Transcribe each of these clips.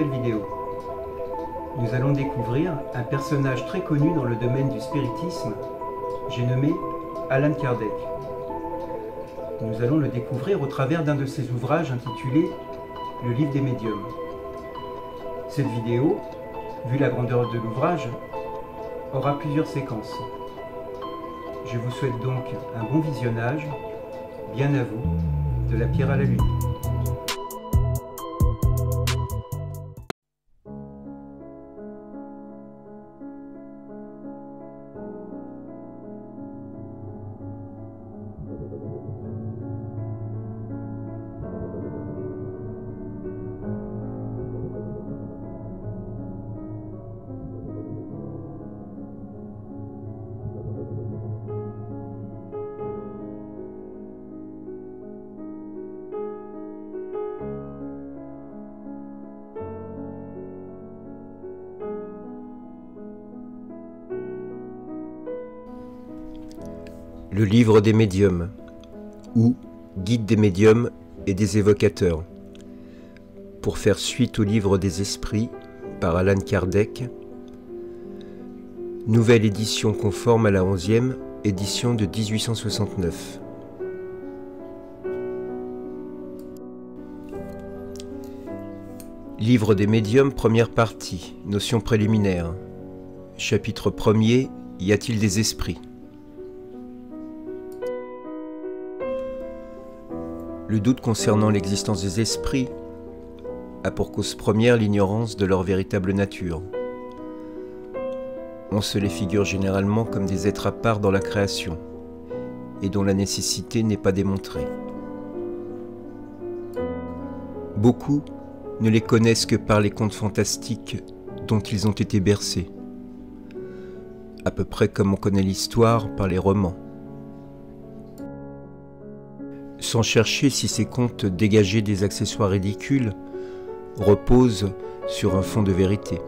nouvelle vidéo. Nous allons découvrir un personnage très connu dans le domaine du spiritisme, j'ai nommé Allan Kardec. Nous allons le découvrir au travers d'un de ses ouvrages intitulé « Le livre des médiums ». Cette vidéo, vu la grandeur de l'ouvrage, aura plusieurs séquences. Je vous souhaite donc un bon visionnage, bien à vous, de la pierre à la lune. Le livre des médiums, ou Guide des médiums et des évocateurs, pour faire suite au livre des esprits par Allan Kardec, nouvelle édition conforme à la 11e édition de 1869. Livre des médiums, première partie, notion préliminaire. Chapitre 1er, y a-t-il des esprits? Le doute concernant l'existence des esprits a pour cause première l'ignorance de leur véritable nature. On se les figure généralement comme des êtres à part dans la création, et dont la nécessité n'est pas démontrée. Beaucoup ne les connaissent que par les contes fantastiques dont ils ont été bercés, à peu près comme on connaît l'histoire par les romans. Sans chercher si ces contes dégagés des accessoires ridicules reposent sur un fond de vérité.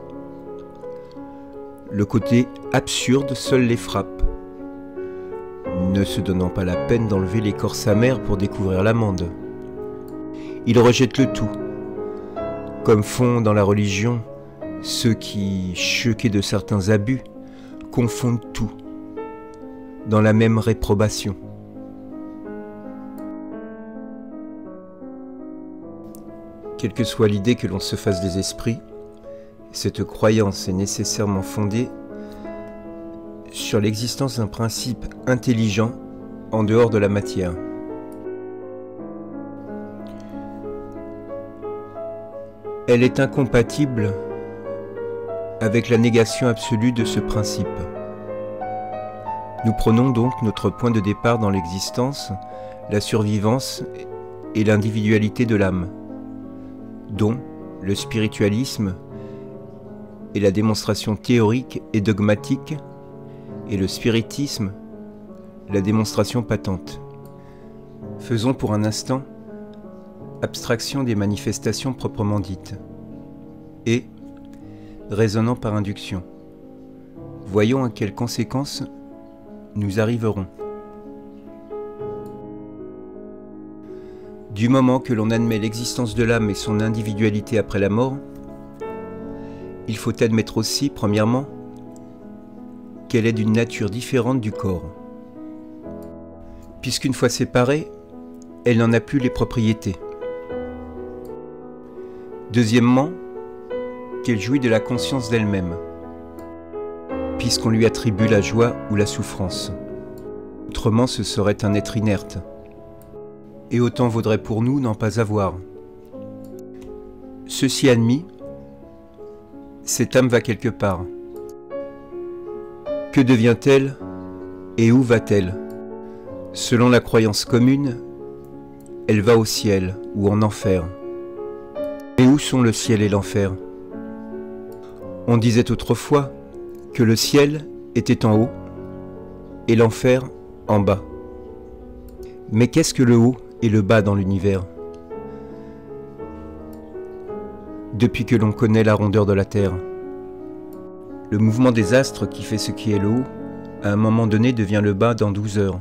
Le côté absurde seul les frappe, ne se donnant pas la peine d'enlever l'écorce amère pour découvrir l'amande. Ils rejettent le tout, comme font dans la religion ceux qui, choqués de certains abus, confondent tout dans la même réprobation. Quelle que soit l'idée que l'on se fasse des esprits, cette croyance est nécessairement fondée sur l'existence d'un principe intelligent en dehors de la matière. Elle est incompatible avec la négation absolue de ce principe. Nous prenons donc notre point de départ dans l'existence, la survivance et l'individualité de l'âme, dont le spiritualisme est la démonstration théorique et dogmatique, et le spiritisme la démonstration patente. Faisons pour un instant abstraction des manifestations proprement dites, et, raisonnant par induction, voyons à quelles conséquences nous arriverons. Du moment que l'on admet l'existence de l'âme et son individualité après la mort, il faut admettre aussi, premièrement, qu'elle est d'une nature différente du corps, puisqu'une fois séparée, elle n'en a plus les propriétés. Deuxièmement, qu'elle jouit de la conscience d'elle-même, puisqu'on lui attribue la joie ou la souffrance. Autrement, ce serait un être inerte. Et autant vaudrait pour nous n'en pas avoir. Ceci admis, cette âme va quelque part. Que devient-elle et où va-t-elle? Selon la croyance commune, elle va au ciel ou en enfer. Mais où sont le ciel et l'enfer? On disait autrefois que le ciel était en haut et l'enfer en bas. Mais qu'est-ce que le haut et le bas dans l'univers? Depuis que l'on connaît la rondeur de la Terre, le mouvement des astres qui fait ce qui est le haut, à un moment donné devient le bas dans 12 heures.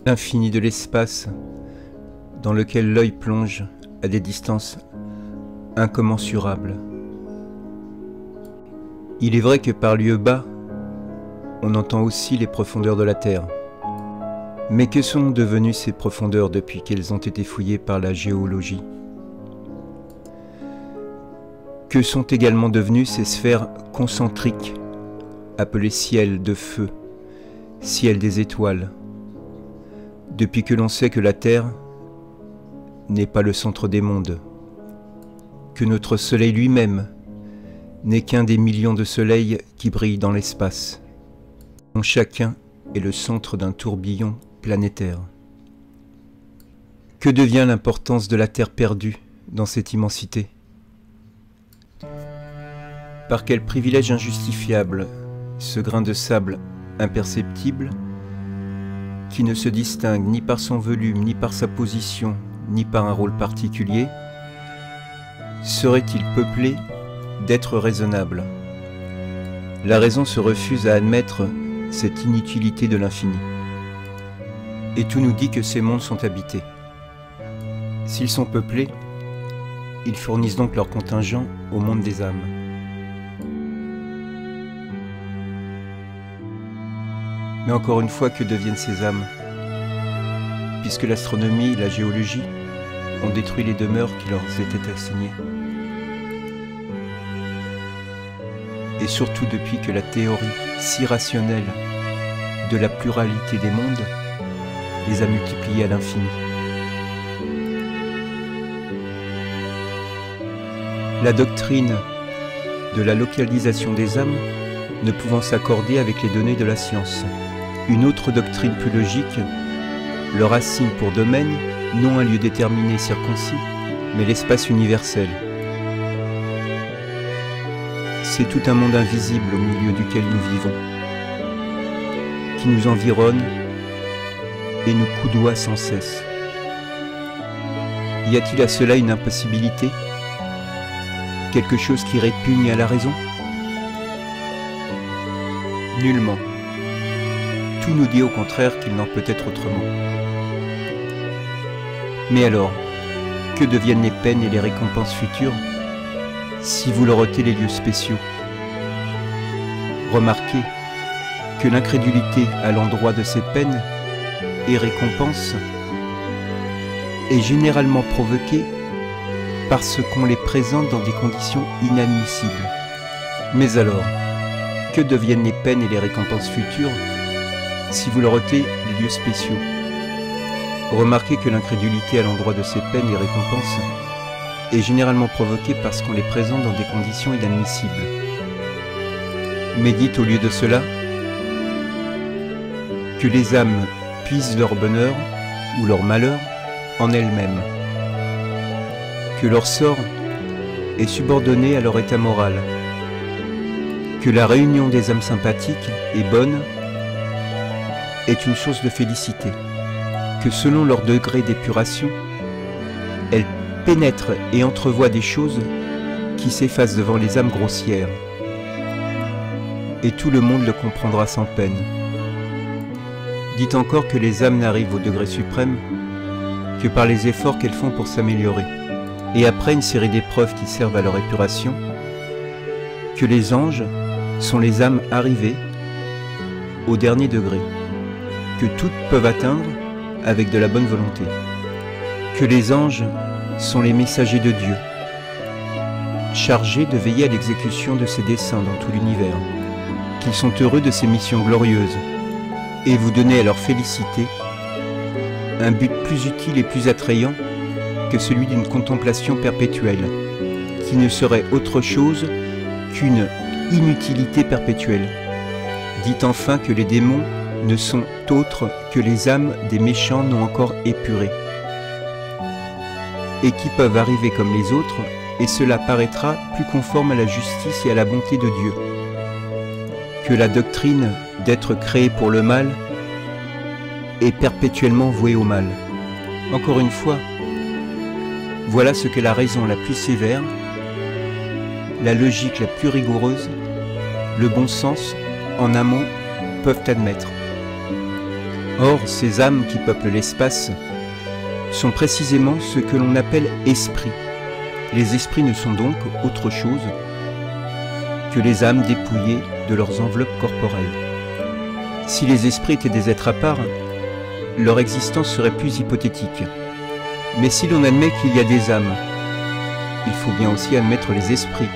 L'infini de l'espace dans lequel l'œil plonge à des distances incommensurable. Il est vrai que par lieux bas, on entend aussi les profondeurs de la terre. Mais que sont devenues ces profondeurs depuis qu'elles ont été fouillées par la géologie? Que sont également devenues ces sphères concentriques, appelées ciel de feu, ciel des étoiles, depuis que l'on sait que la Terre n'est pas le centre des mondes, que notre Soleil lui-même n'est qu'un des millions de soleils qui brillent dans l'espace, dont chacun est le centre d'un tourbillon planétaire. Que devient l'importance de la Terre perdue dans cette immensité? Par quel privilège injustifiable ce grain de sable imperceptible, qui ne se distingue ni par son volume, ni par sa position, ni par un rôle particulier, serait-il peuplé d'êtres raisonnables? La raison se refuse à admettre cette inutilité de l'infini. Et tout nous dit que ces mondes sont habités. S'ils sont peuplés, ils fournissent donc leur contingent au monde des âmes. Mais encore une fois, que deviennent ces âmes? Puisque l'astronomie et la géologie ont détruit les demeures qui leur étaient assignées. Et surtout depuis que la théorie si rationnelle de la pluralité des mondes les a multipliés à l'infini. La doctrine de la localisation des âmes ne pouvant s'accorder avec les données de la science. Une autre doctrine plus logique leur assigne pour domaine non un lieu déterminé circoncis, mais l'espace universel. C'est tout un monde invisible au milieu duquel nous vivons, qui nous environne et nous coudoie sans cesse. Y a-t-il à cela une impossibilité? Quelque chose qui répugne à la raison? Nullement. Tout nous dit au contraire qu'il n'en peut être autrement. Mais alors, que deviennent les peines et les récompenses futures si vous leur ôtez les lieux spéciaux? Remarquez que l'incrédulité à l'endroit de ces peines et récompenses est généralement provoquée parce qu'on les présente dans des conditions inadmissibles. Mais alors, que deviennent les peines et les récompenses futures si vous leur ôtez les lieux spéciaux? Remarquez que l'incrédulité à l'endroit de ces peines et récompenses est généralement provoquée parce qu'on les présente dans des conditions inadmissibles. Mais dites au lieu de cela que les âmes puisent leur bonheur ou leur malheur en elles-mêmes, que leur sort est subordonné à leur état moral, que la réunion des âmes sympathiques et bonnes est une source de félicité, que selon leur degré d'épuration, elles pénètrent et entrevoient des choses qui s'effacent devant les âmes grossières, et tout le monde le comprendra sans peine. Dites encore que les âmes n'arrivent au degré suprême que par les efforts qu'elles font pour s'améliorer, et après une série d'épreuves qui servent à leur épuration, que les anges sont les âmes arrivées au dernier degré, que toutes peuvent atteindre avec de la bonne volonté, que les anges sont les messagers de Dieu, chargés de veiller à l'exécution de ses desseins dans tout l'univers, qu'ils sont heureux de ces missions glorieuses, et vous donnez à leur félicité un but plus utile et plus attrayant que celui d'une contemplation perpétuelle, qui ne serait autre chose qu'une inutilité perpétuelle. Dites enfin que les démons ne sont autres que les âmes des méchants non encore épurés, et qui peuvent arriver comme les autres, et cela paraîtra plus conforme à la justice et à la bonté de Dieu. Que la doctrine d'être créé pour le mal est perpétuellement vouée au mal. Encore une fois, voilà ce que la raison la plus sévère, la logique la plus rigoureuse, le bon sens, en un mot, peuvent admettre. Or, ces âmes qui peuplent l'espace sont précisément ce que l'on appelle esprits, Les esprits ne sont donc autre chose que les âmes dépouillées de leurs enveloppes corporelles. Si les esprits étaient des êtres à part, leur existence serait plus hypothétique. Mais si l'on admet qu'il y a des âmes, il faut bien aussi admettre les esprits,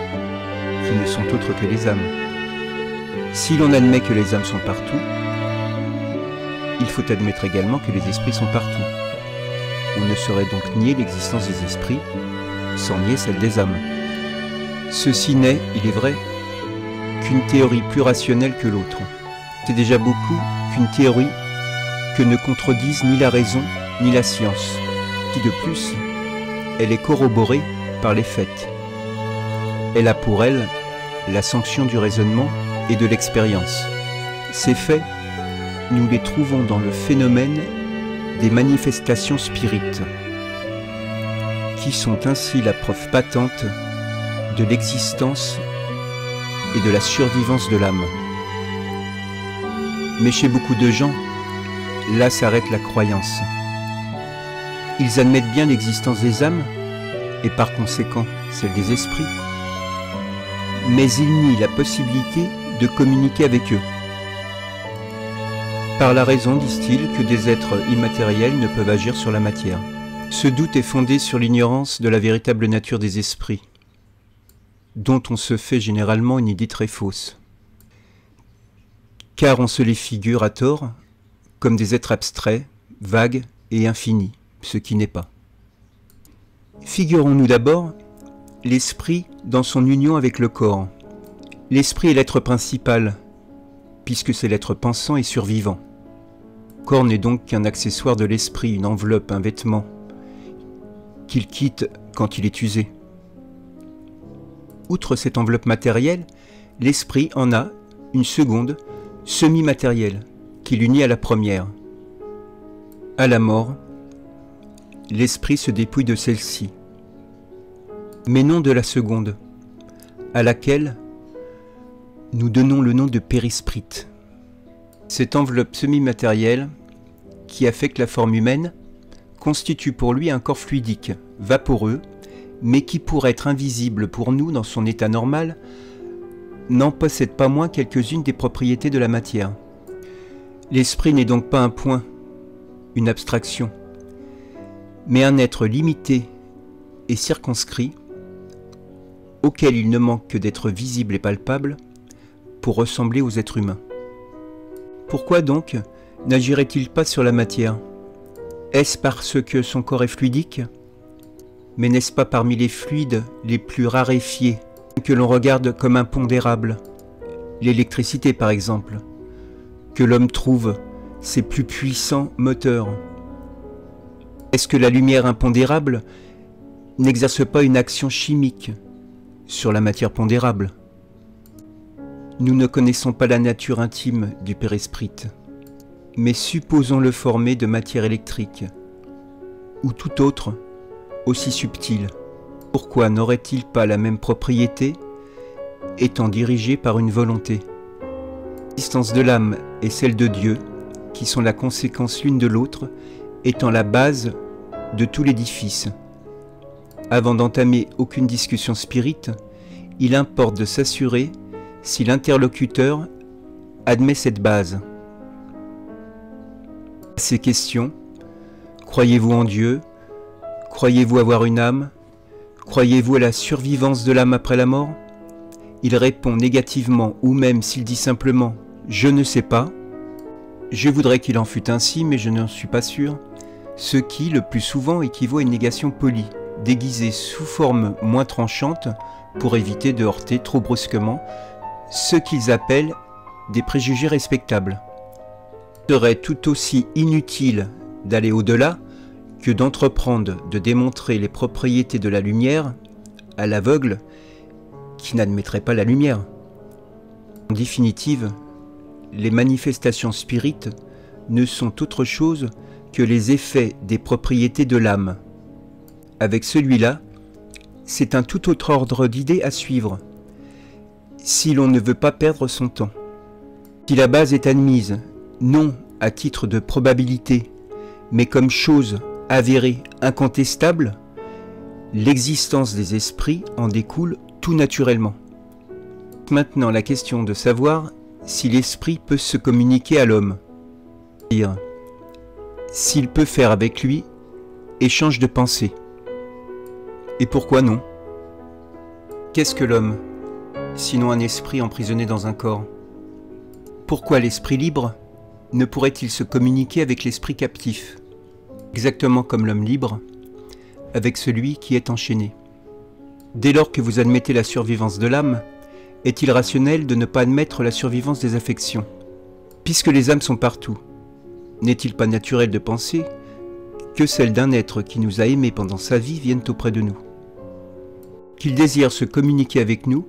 qui ne sont autres que les âmes. Si l'on admet que les âmes sont partout, il faut admettre également que les esprits sont partout. On ne saurait donc nier l'existence des esprits sans nier celle des âmes. Ceci n'est, il est vrai, qu'une théorie plus rationnelle que l'autre. C'est déjà beaucoup qu'une théorie que ne contredisent ni la raison ni la science, qui de plus, elle est corroborée par les faits. Elle a pour elle la sanction du raisonnement et de l'expérience. Ces faits, nous les trouvons dans le phénomène des manifestations spirites, qui sont ainsi la preuve patente de l'existence et de la survivance de l'âme. Mais chez beaucoup de gens, là s'arrête la croyance. Ils admettent bien l'existence des âmes, et par conséquent celle des esprits, mais ils nient la possibilité de communiquer avec eux. Par la raison, disent-ils, que des êtres immatériels ne peuvent agir sur la matière. Ce doute est fondé sur l'ignorance de la véritable nature des esprits, dont on se fait généralement une idée très fausse. Car on se les figure à tort comme des êtres abstraits, vagues et infinis, ce qui n'est pas. Figurons-nous d'abord l'esprit dans son union avec le corps. L'esprit est l'être principal, puisque c'est l'être pensant et survivant. Le corps n'est donc qu'un accessoire de l'esprit, une enveloppe, un vêtement, qu'il quitte quand il est usé. Outre cette enveloppe matérielle, l'esprit en a une seconde, semi-matérielle, qui l'unit à la première. À la mort, l'esprit se dépouille de celle-ci, mais non de la seconde, à laquelle nous donnons le nom de périsprit. Cette enveloppe semi-matérielle, qui affecte la forme humaine, constitue pour lui un corps fluidique, vaporeux, mais qui, pour être invisible pour nous dans son état normal, n'en possède pas moins quelques-unes des propriétés de la matière. L'esprit n'est donc pas un point, une abstraction, mais un être limité et circonscrit, auquel il ne manque que d'être visible et palpable pour ressembler aux êtres humains. Pourquoi donc n'agirait-il pas sur la matière? Est-ce parce que son corps est fluidique? Mais n'est-ce pas parmi les fluides les plus raréfiés que l'on regarde comme impondérables? L'électricité par exemple, que l'homme trouve ses plus puissants moteurs. Est-ce que la lumière impondérable n'exerce pas une action chimique sur la matière pondérable? Nous ne connaissons pas la nature intime du périsprit, mais supposons-le formé de matière électrique, ou tout autre, aussi subtil. Pourquoi n'aurait-il pas la même propriété, étant dirigé par une volonté? L'existence de l'âme et celle de Dieu, qui sont la conséquence l'une de l'autre, étant la base de tout l'édifice. Avant d'entamer aucune discussion spirite, il importe de s'assurer si l'interlocuteur admet cette base. À ces questions, croyez-vous en Dieu? Croyez-vous avoir une âme? Croyez-vous à la survivance de l'âme après la mort? Il répond négativement, ou même s'il dit simplement « je ne sais pas », je voudrais qu'il en fût ainsi, mais je n'en suis pas sûr, ce qui, le plus souvent, équivaut à une négation polie, déguisée sous forme moins tranchante pour éviter de heurter trop brusquement ce qu'ils appellent des préjugés respectables. Il serait tout aussi inutile d'aller au-delà que d'entreprendre de démontrer les propriétés de la lumière à l'aveugle qui n'admettrait pas la lumière. En définitive, les manifestations spirites ne sont autre chose que les effets des propriétés de l'âme. Avec celui-là, c'est un tout autre ordre d'idées à suivre, si l'on ne veut pas perdre son temps. Si la base est admise, non à titre de probabilité, mais comme chose avérée, incontestable, L'existence des esprits en découle tout naturellement. Maintenant la question de savoir si l'esprit peut se communiquer à l'homme, c'est-à-dire s'il peut faire avec lui échange de pensée. Et pourquoi non? Qu'est-ce que l'homme, sinon un esprit emprisonné dans un corps? Pourquoi l'esprit libre ne pourrait-il se communiquer avec l'esprit captif, exactement comme l'homme libre avec celui qui est enchaîné? Dès lors que vous admettez la survivance de l'âme, est-il rationnel de ne pas admettre la survivance des affections? Puisque les âmes sont partout, n'est-il pas naturel de penser que celles d'un être qui nous a aimés pendant sa vie viennent auprès de nous, qu'il désire se communiquer avec nous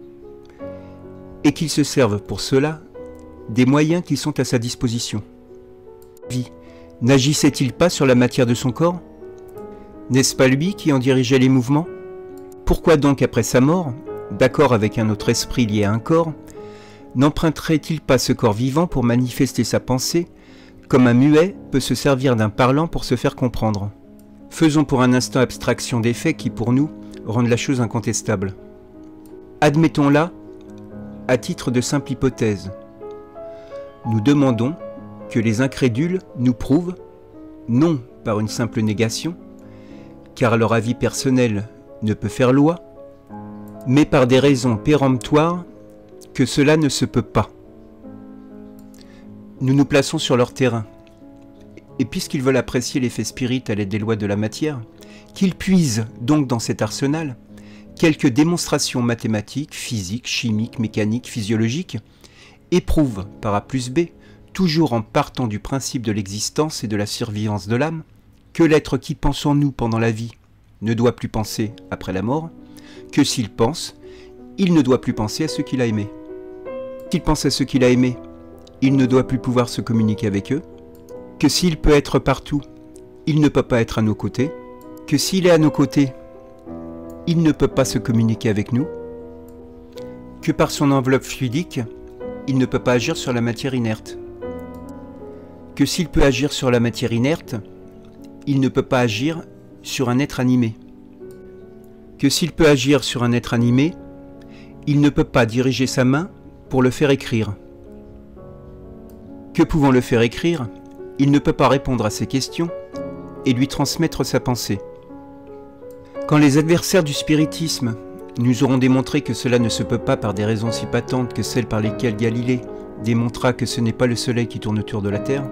et qu'il se serve pour cela des moyens qui sont à sa disposition? N'agissait-il pas sur la matière de son corps? N'est-ce pas lui qui en dirigeait les mouvements? Pourquoi donc après sa mort, d'accord avec un autre esprit lié à un corps, n'emprunterait-il pas ce corps vivant pour manifester sa pensée, comme un muet peut se servir d'un parlant pour se faire comprendre? Faisons pour un instant abstraction des faits qui, pour nous, rendent la chose incontestable. Admettons-la à titre de simple hypothèse. Nous demandons que les incrédules nous prouvent, non par une simple négation, car leur avis personnel ne peut faire loi, mais par des raisons péremptoires que cela ne se peut pas. Nous nous plaçons sur leur terrain, et puisqu'ils veulent apprécier l'effet spirit à l'aide des lois de la matière, qu'ils puisent donc dans cet arsenal quelques démonstrations mathématiques, physiques, chimiques, mécaniques, physiologiques, éprouvent par A plus B, toujours en partant du principe de l'existence et de la survivance de l'âme, que l'être qui pense en nous pendant la vie ne doit plus penser après la mort, que s'il pense, il ne doit plus penser à ceux qu'il a aimés. S'il pense à ceux qu'il a aimés, il ne doit plus pouvoir se communiquer avec eux, que s'il peut être partout, il ne peut pas être à nos côtés, que s'il est à nos côtés, il ne peut pas se communiquer avec nous, que par son enveloppe fluidique, il ne peut pas agir sur la matière inerte, que s'il peut agir sur la matière inerte, il ne peut pas agir sur un être animé, que s'il peut agir sur un être animé, il ne peut pas diriger sa main pour le faire écrire, que pouvant le faire écrire, il ne peut pas répondre à ses questions et lui transmettre sa pensée. Quand les adversaires du spiritisme nous auront démontré que cela ne se peut pas par des raisons si patentes que celles par lesquelles Galilée démontra que ce n'est pas le soleil qui tourne autour de la Terre,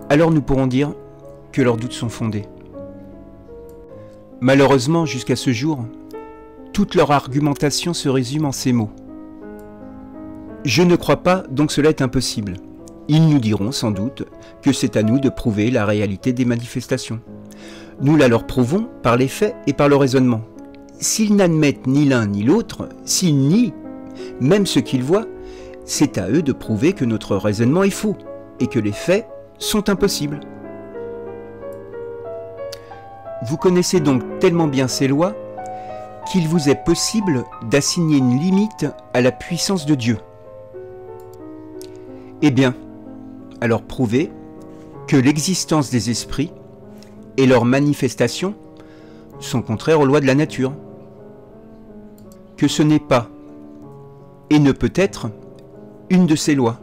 alors nous pourrons dire que leurs doutes sont fondés. Malheureusement, jusqu'à ce jour, toute leur argumentation se résume en ces mots. Je ne crois pas, donc cela est impossible. Ils nous diront sans doute que c'est à nous de prouver la réalité des manifestations. Nous la leur prouvons par les faits et par le raisonnement. S'ils n'admettent ni l'un ni l'autre, s'ils nient même ce qu'ils voient, c'est à eux de prouver que notre raisonnement est faux et que les faits sont impossibles. Vous connaissez donc tellement bien ces lois qu'il vous est possible d'assigner une limite à la puissance de Dieu. Eh bien, alors prouvez que l'existence des esprits et leurs manifestations sont contraires aux lois de la nature, que ce n'est pas et ne peut être une de ces lois.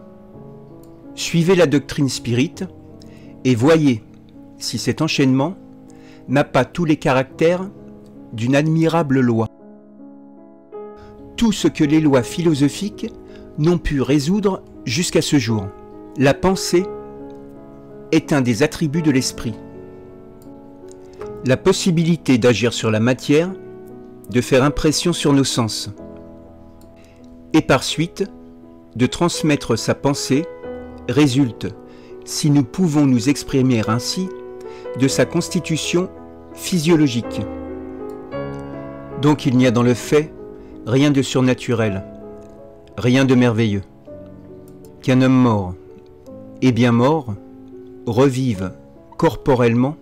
Suivez la doctrine spirite et voyez si cet enchaînement n'a pas tous les caractères d'une admirable loi. Tout ce que les lois philosophiques n'ont pu résoudre jusqu'à ce jour. La pensée est un des attributs de l'esprit. La possibilité d'agir sur la matière, de faire impression sur nos sens, et par suite de transmettre sa pensée, résulte, si nous pouvons nous exprimer ainsi, de sa constitution physiologique. Donc il n'y a dans le fait rien de surnaturel, rien de merveilleux. Qu'un homme mort, et bien mort, revive corporellement,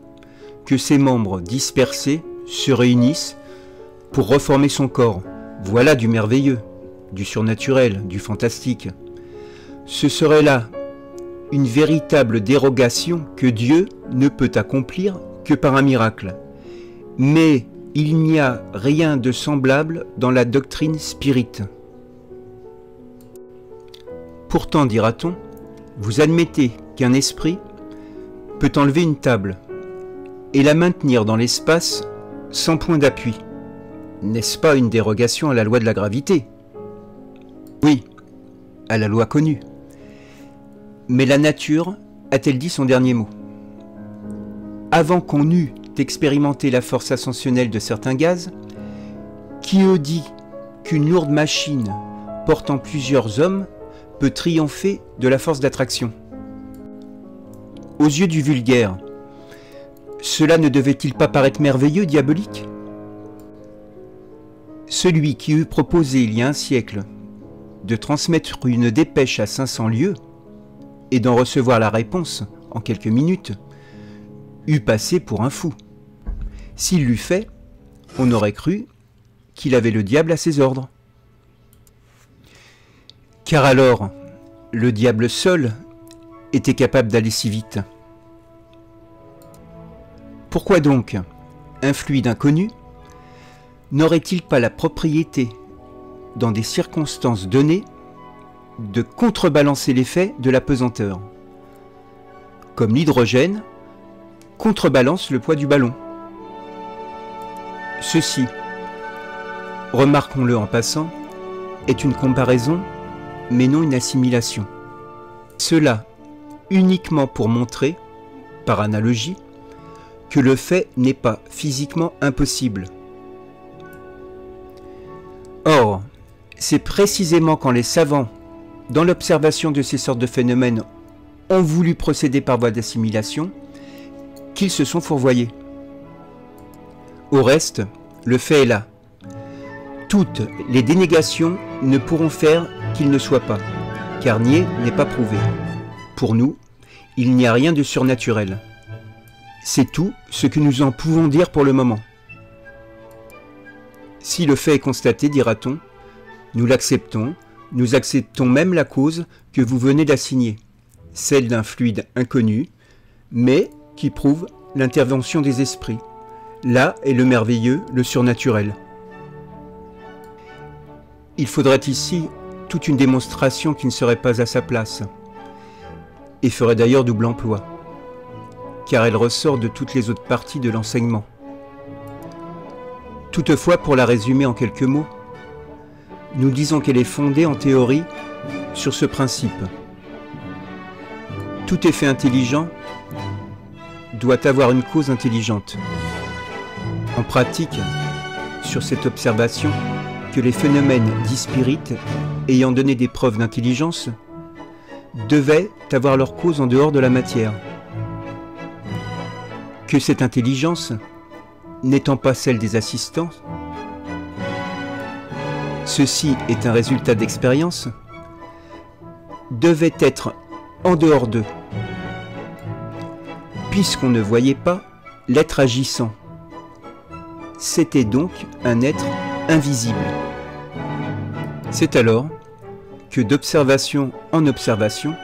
que ses membres dispersés se réunissent pour reformer son corps. Voilà du merveilleux, du surnaturel, du fantastique. Ce serait là une véritable dérogation que Dieu ne peut accomplir que par un miracle. Mais il n'y a rien de semblable dans la doctrine spirite. Pourtant, dira-t-on, vous admettez qu'un esprit peut enlever une table et la maintenir dans l'espace sans point d'appui. N'est-ce pas une dérogation à la loi de la gravité? Oui, à la loi connue. Mais la nature a-t-elle dit son dernier mot? Avant qu'on eût expérimenté la force ascensionnelle de certains gaz, qui eût dit qu'une lourde machine portant plusieurs hommes peut triompher de la force d'attraction? Aux yeux du vulgaire, cela ne devait-il pas paraître merveilleux, diabolique? Celui qui eût proposé il y a un siècle de transmettre une dépêche à 500 lieues et d'en recevoir la réponse en quelques minutes eût passé pour un fou. S'il l'eût fait, on aurait cru qu'il avait le diable à ses ordres. Car alors, le diable seul était capable d'aller si vite. Pourquoi donc un fluide inconnu n'aurait-il pas la propriété, dans des circonstances données, de contrebalancer l'effet de la pesanteur, comme l'hydrogène contrebalance le poids du ballon? Ceci, remarquons-le en passant, est une comparaison, mais non une assimilation. Cela uniquement pour montrer, par analogie, que le fait n'est pas physiquement impossible. Or, c'est précisément quand les savants, dans l'observation de ces sortes de phénomènes, ont voulu procéder par voie d'assimilation, qu'ils se sont fourvoyés. Au reste, le fait est là. Toutes les dénégations ne pourront faire qu'il ne soit pas, car nier n'est pas prouvé. Pour nous, il n'y a rien de surnaturel. C'est tout ce que nous en pouvons dire pour le moment. Si le fait est constaté, dira-t-on, nous l'acceptons, nous acceptons même la cause que vous venez d'assigner, celle d'un fluide inconnu, mais qui prouve l'intervention des esprits. Là est le merveilleux, le surnaturel. Il faudrait ici toute une démonstration qui ne serait pas à sa place, et ferait d'ailleurs double emploi, car elle ressort de toutes les autres parties de l'enseignement. Toutefois, pour la résumer en quelques mots, nous disons qu'elle est fondée en théorie sur ce principe. Tout effet intelligent doit avoir une cause intelligente. En pratique, sur cette observation, que les phénomènes dits spirites, ayant donné des preuves d'intelligence, devaient avoir leur cause en dehors de la matière. Que cette intelligence, n'étant pas celle des assistants, ceci est un résultat d'expérience, devait être en dehors d'eux, puisqu'on ne voyait pas l'être agissant. C'était donc un être invisible. C'est alors que d'observation en observation,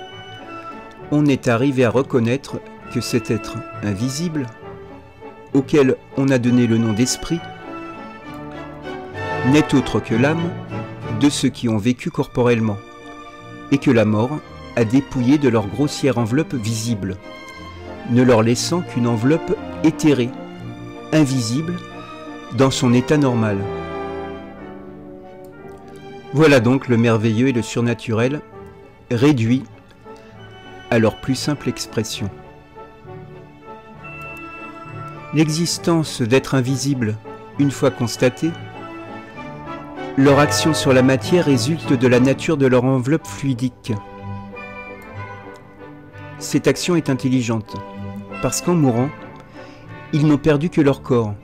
on est arrivé à reconnaître que cet être invisible, auquel on a donné le nom d'esprit, n'est autre que l'âme de ceux qui ont vécu corporellement, et que la mort a dépouillé de leur grossière enveloppe visible, ne leur laissant qu'une enveloppe éthérée, invisible, dans son état normal. Voilà donc le merveilleux et le surnaturel réduits à leur plus simple expression. L'existence d'êtres invisibles, une fois constatée, leur action sur la matière résulte de la nature de leur enveloppe fluidique. Cette action est intelligente, parce qu'en mourant, ils n'ont perdu que leur corps,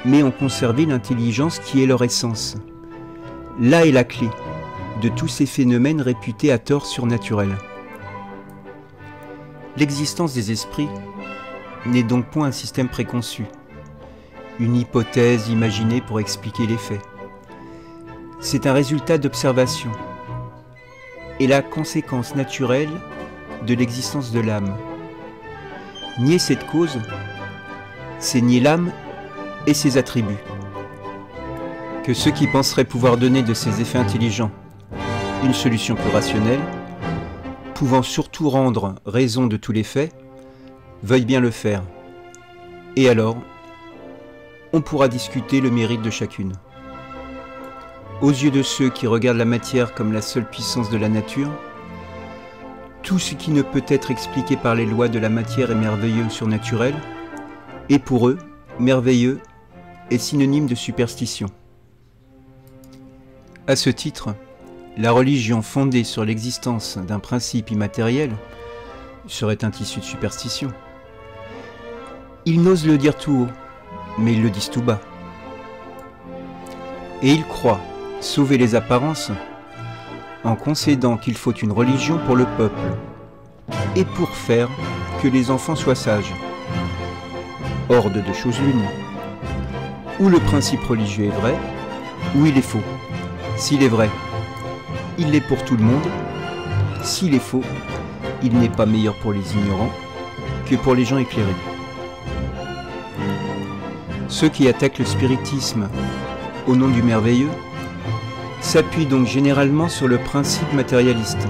mais ont conservé l'intelligence qui est leur essence. Là est la clé de tous ces phénomènes réputés à tort surnaturels. L'existence des esprits n'est donc point un système préconçu, une hypothèse imaginée pour expliquer les faits. C'est un résultat d'observation et la conséquence naturelle de l'existence de l'âme. Nier cette cause, c'est nier l'âme et ses attributs. Que ceux qui penseraient pouvoir donner de ces effets intelligents une solution plus rationnelle, pouvant surtout rendre raison de tous les faits, veuillent bien le faire. Et alors, on pourra discuter le mérite de chacune. Aux yeux de ceux qui regardent la matière comme la seule puissance de la nature, tout ce qui ne peut être expliqué par les lois de la matière est merveilleux ou surnaturel, et pour eux, merveilleux est synonyme de superstition. À ce titre, la religion fondée sur l'existence d'un principe immatériel serait un tissu de superstition. Ils n'osent le dire tout haut, mais ils le disent tout bas. Et ils croient sauver les apparences en concédant qu'il faut une religion pour le peuple et pour faire que les enfants soient sages. Or de deux choses l'une. Ou le principe religieux est vrai, ou il est faux. S'il est vrai, il l'est pour tout le monde. S'il est faux, il n'est pas meilleur pour les ignorants que pour les gens éclairés. Ceux qui attaquent le spiritisme au nom du merveilleux s'appuient donc généralement sur le principe matérialiste,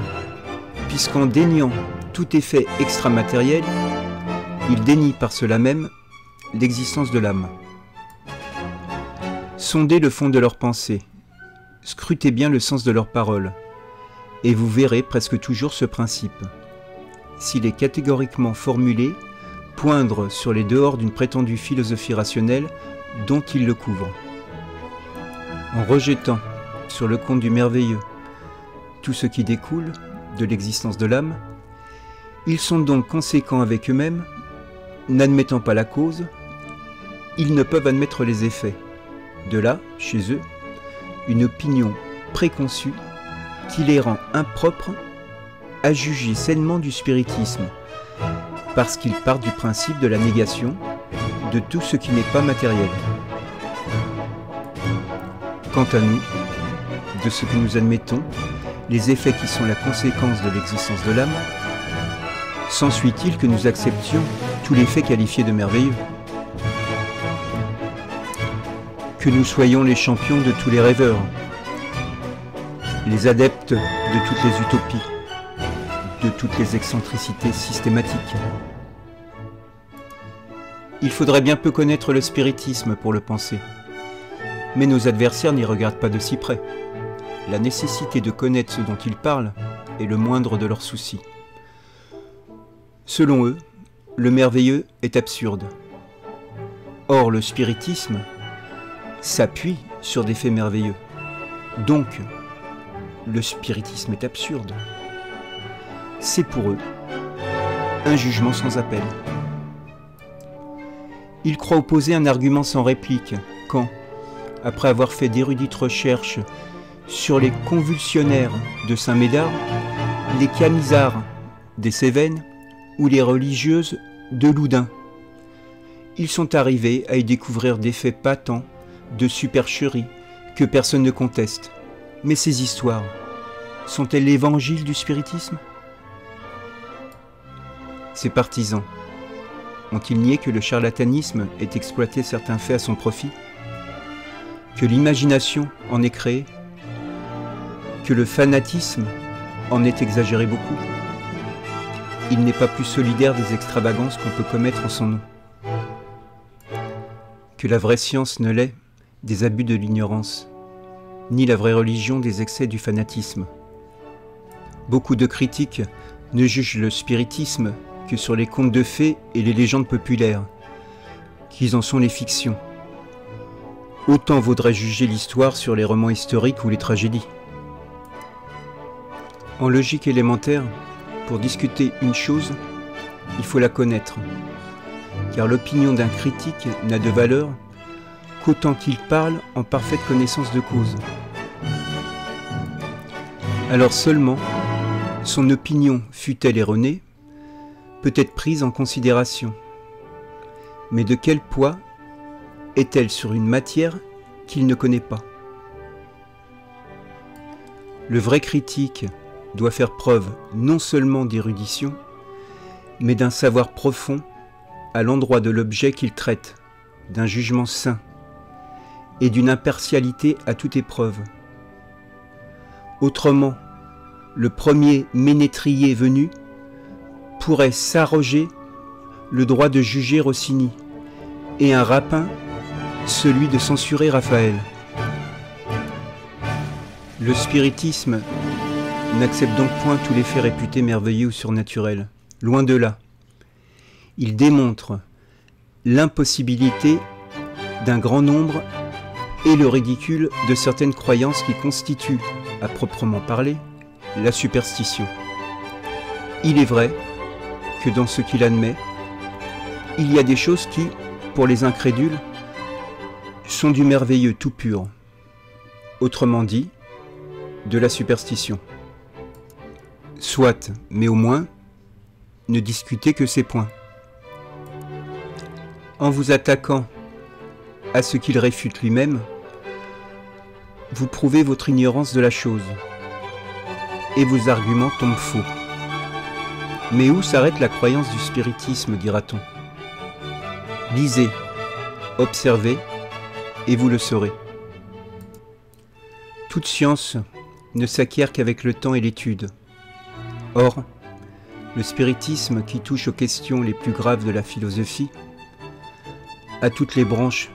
puisqu'en déniant tout effet extramatériel, ils dénient par cela même l'existence de l'âme. Sondez le fond de leurs pensées, scrutez bien le sens de leurs paroles, et vous verrez presque toujours ce principe. S'il est catégoriquement formulé, poindre sur les dehors d'une prétendue philosophie rationnelle dont il le couvre. En rejetant sur le compte du merveilleux tout ce qui découle de l'existence de l'âme, ils sont donc conséquents avec eux-mêmes, n'admettant pas la cause, ils ne peuvent admettre les effets. De là, chez eux, une opinion préconçue qui les rend impropres à juger sainement du spiritisme, parce qu'ils partent du principe de la négation de tout ce qui n'est pas matériel. Quant à nous, de ce que nous admettons, les effets qui sont la conséquence de l'existence de l'âme, s'ensuit-il que nous acceptions tous les faits qualifiés de merveilleux? Que nous soyons les champions de tous les rêveurs, les adeptes de toutes les utopies, de toutes les excentricités systématiques. Il faudrait bien peu connaître le spiritisme pour le penser, mais nos adversaires n'y regardent pas de si près. La nécessité de connaître ce dont ils parlent est le moindre de leurs soucis. Selon eux, le merveilleux est absurde. Or, le spiritisme s'appuie sur des faits merveilleux. Donc, le spiritisme est absurde. C'est pour eux un jugement sans appel. Ils croient opposer un argument sans réplique quand, après avoir fait d'érudites recherches sur les convulsionnaires de Saint-Médard, les camisards des Cévennes ou les religieuses de Loudun, ils sont arrivés à y découvrir des faits patents de supercherie que personne ne conteste. Mais ces histoires, sont-elles l'évangile du spiritisme? Ses partisans ont-ils nié que le charlatanisme ait exploité certains faits à son profit? Que l'imagination en ait créé? Que le fanatisme en ait exagéré beaucoup? Il n'est pas plus solidaire des extravagances qu'on peut commettre en son nom. Que la vraie science ne l'est des abus de l'ignorance, ni la vraie religion des excès du fanatisme. Beaucoup de critiques ne jugent le spiritisme que sur les contes de fées et les légendes populaires, qui en sont les fictions. Autant vaudrait juger l'histoire sur les romans historiques ou les tragédies. En logique élémentaire, pour discuter une chose, il faut la connaître, car l'opinion d'un critique n'a de valeur qu'autant qu'il parle en parfaite connaissance de cause. Alors seulement, son opinion, fût-elle erronée, peut être prise en considération. Mais de quel poids est-elle sur une matière qu'il ne connaît pas? Le vrai critique doit faire preuve non seulement d'érudition, mais d'un savoir profond à l'endroit de l'objet qu'il traite, d'un jugement sain et d'une impartialité à toute épreuve. Autrement, le premier ménétrier venu pourrait s'arroger le droit de juger Rossini et un rapin celui de censurer Raphaël. Le spiritisme n'accepte donc point tous les faits réputés merveilleux ou surnaturels. Loin de là. Il démontre l'impossibilité d'un grand nombre et le ridicule de certaines croyances qui constituent, à proprement parler, la superstition. Il est vrai que dans ce qu'il admet, il y a des choses qui, pour les incrédules, sont du merveilleux tout pur, autrement dit, de la superstition. Soit, mais au moins, ne discutez que ces points. En vous attaquant à ce qu'il réfute lui-même, vous prouvez votre ignorance de la chose, et vos arguments tombent faux. Mais où s'arrête la croyance du spiritisme, dira-t-on? Lisez, observez, et vous le saurez. Toute science ne s'acquiert qu'avec le temps et l'étude. Or, le spiritisme qui touche aux questions les plus graves de la philosophie, à toutes les branches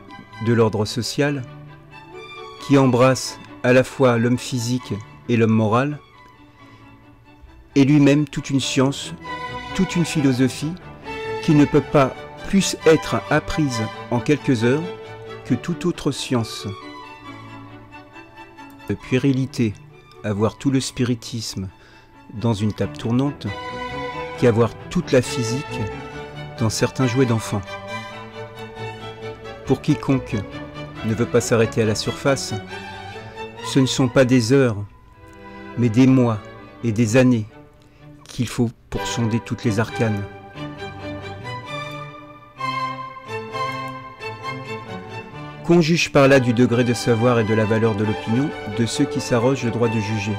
de l'ordre social, qui embrasse à la fois l'homme physique et l'homme moral, est lui-même toute une science, toute une philosophie qui ne peut pas plus être apprise en quelques heures que toute autre science. De puérilité à voir tout le spiritisme dans une table tournante qu'à voir toute la physique dans certains jouets d'enfants. Pour quiconque ne veut pas s'arrêter à la surface, ce ne sont pas des heures, mais des mois et des années qu'il faut pour sonder toutes les arcanes. Qu'on juge par là du degré de savoir et de la valeur de l'opinion de ceux qui s'arrogent le droit de juger.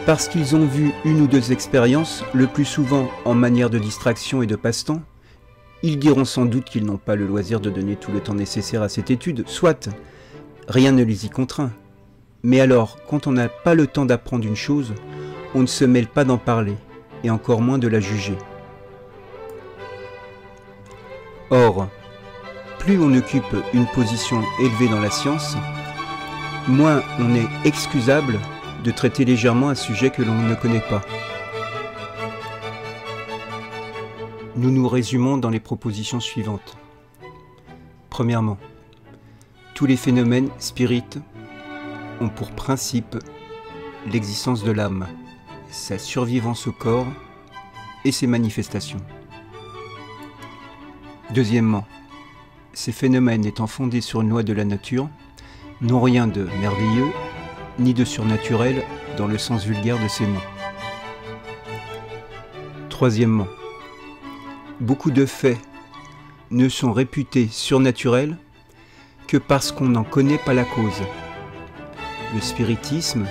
Parce qu'ils ont vu une ou deux expériences, le plus souvent en manière de distraction et de passe-temps, ils diront sans doute qu'ils n'ont pas le loisir de donner tout le temps nécessaire à cette étude, soit, rien ne les y contraint. Mais alors, quand on n'a pas le temps d'apprendre une chose, on ne se mêle pas d'en parler, et encore moins de la juger. Or, plus on occupe une position élevée dans la science, moins on est excusable de traiter légèrement un sujet que l'on ne connaît pas. Nous nous résumons dans les propositions suivantes. Premièrement, tous les phénomènes spirites ont pour principe l'existence de l'âme, sa survivance au corps et ses manifestations. Deuxièmement, ces phénomènes étant fondés sur une loi de la nature, n'ont rien de merveilleux ni de surnaturel dans le sens vulgaire de ces mots. Troisièmement, beaucoup de faits ne sont réputés surnaturels que parce qu'on n'en connaît pas la cause. Le spiritisme,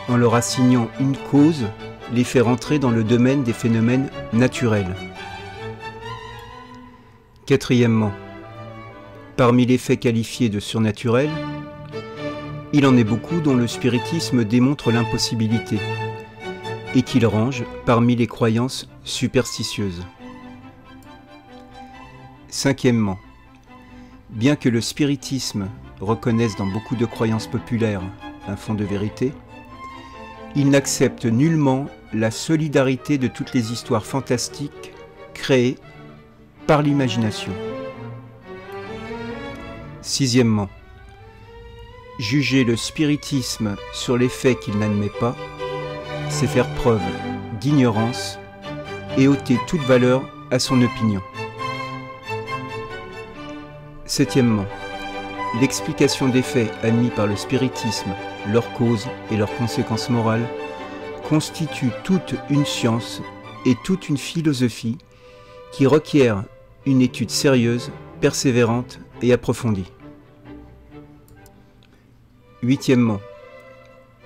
en leur assignant une cause, les fait rentrer dans le domaine des phénomènes naturels. Quatrièmement, parmi les faits qualifiés de surnaturels, il en est beaucoup dont le spiritisme démontre l'impossibilité et qu'il range parmi les croyances superstitieuses. Cinquièmement, bien que le spiritisme reconnaisse dans beaucoup de croyances populaires un fond de vérité, il n'accepte nullement la solidarité de toutes les histoires fantastiques créées par l'imagination. Sixièmement, juger le spiritisme sur les faits qu'il n'admet pas, c'est faire preuve d'ignorance et ôter toute valeur à son opinion. Septièmement, l'explication des faits admis par le spiritisme, leurs causes et leurs conséquences morales, constitue toute une science et toute une philosophie qui requiert une étude sérieuse, persévérante et approfondie. Huitièmement,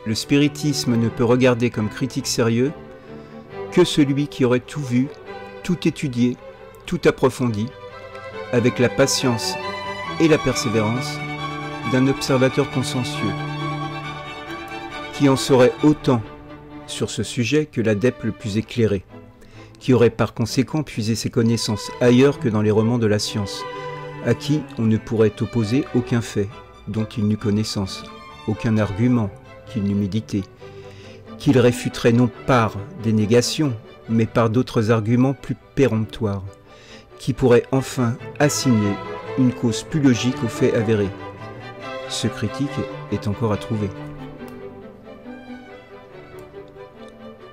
le spiritisme ne peut regarder comme critique sérieux que celui qui aurait tout vu, tout étudié, tout approfondi, avec la patience et la persévérance d'un observateur consciencieux, qui en saurait autant sur ce sujet que l'adepte le plus éclairé, qui aurait par conséquent puisé ses connaissances ailleurs que dans les romans de la science, à qui on ne pourrait opposer aucun fait dont il n'eût connaissance, aucun argument qu'il n'eût médité, qu'il réfuterait non par des négations, mais par d'autres arguments plus péremptoires, qui pourraient enfin assigner une cause plus logique aux faits avérés. Ce critique est encore à trouver.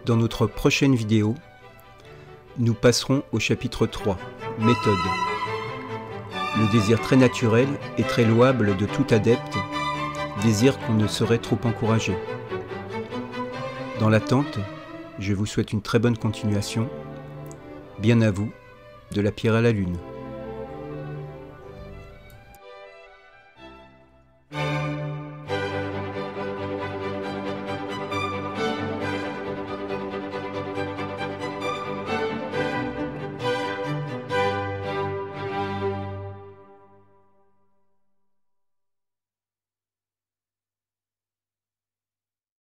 Dans notre prochaine vidéo, nous passerons au chapitre 3, méthode. Le désir très naturel et très louable de tout adepte, désir qu'on ne saurait trop encourager. Dans l'attente, je vous souhaite une très bonne continuation. Bien à vous, de la Pierre à la Lune.